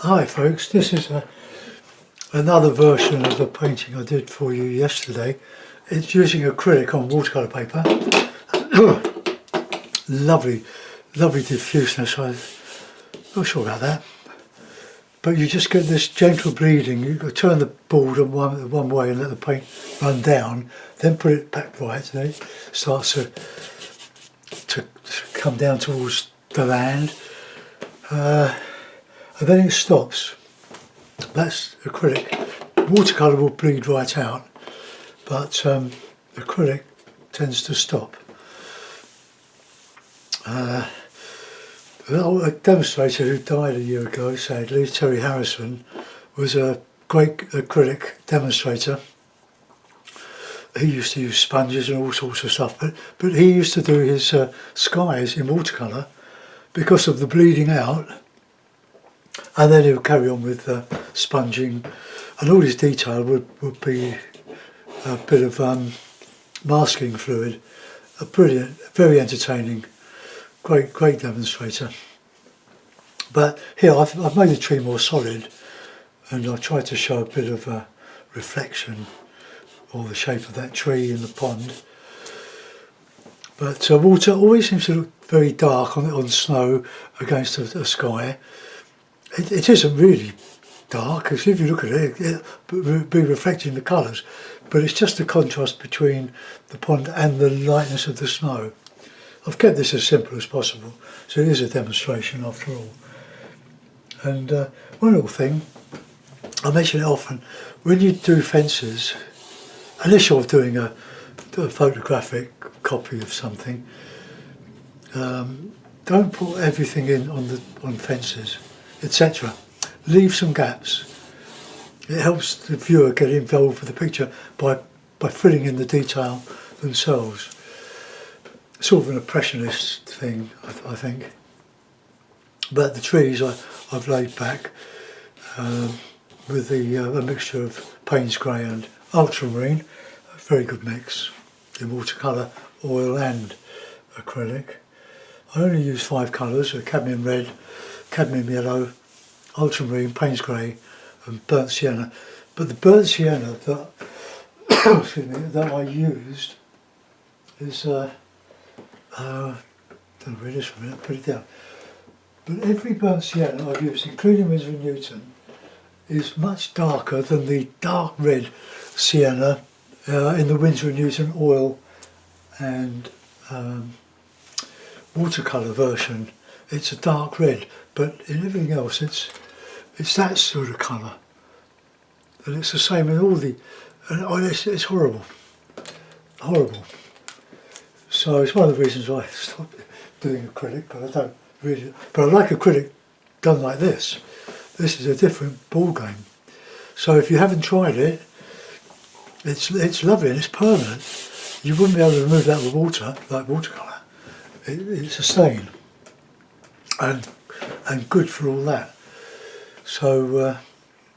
Hi folks, this is another version of the painting I did for you yesterday. It's using acrylic on watercolour paper. lovely diffuseness, I'm not sure about that. But you just get this gentle bleeding. You've got to turn the board one way and let the paint run down, then put it back right, and it starts to come down towards the land. And then it stops. That's acrylic. Watercolour will bleed right out, but acrylic tends to stop. A demonstrator who died a year ago, sadly, Terry Harrison, was a great acrylic demonstrator. He used to use sponges and all sorts of stuff, but he used to do his skies in watercolour because of the bleeding out. And then he would carry on with sponging, and all his detail would be a bit of masking fluid. A brilliant, very entertaining, great demonstrator. But here I've made the tree more solid, and I've tried to show a bit of a reflection or the shape of that tree in the pond. But water always seems to look very dark on snow against a sky. It isn't really dark, because if you look at it, it'll be reflecting the colours, but it's just the contrast between the pond and the lightness of the snow. I've kept this as simple as possible, so it is a demonstration after all. And one little thing, I mention it often, when you do fences, unless you're doing a photographic copy of something, don't put everything in on fences, etc. Leave some gaps. It helps the viewer get involved with the picture by filling in the detail themselves. Sort of an impressionist thing, I think. But the trees I've laid back with a mixture of Payne's grey and ultramarine, a very good mix in watercolour, oil and acrylic. I only use 5 colours: cadmium red, cadmium yellow, ultramarine, Payne's grey and burnt sienna. But the burnt sienna that excuse me, that I used is don't read this for a minute, put it down. But every burnt sienna I've used, including Winsor & Newton, is much darker than the dark red sienna in the Winsor & Newton oil and watercolour version. It's a dark red, but in everything else it's that sort of colour. And it's the same in all the, and it's horrible. So it's one of the reasons why I stopped doing acrylic, but I don't really, but I like acrylic done like this. This is a different ball game. So if you haven't tried it, it's lovely and it's permanent. You wouldn't be able to remove that with water, like watercolour. It's a stain. And good for all that. So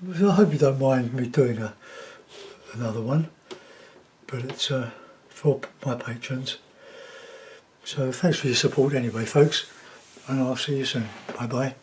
I hope you don't mind me doing another one, but it's for my patrons. So thanks for your support anyway, folks, and I'll see you soon. Bye bye.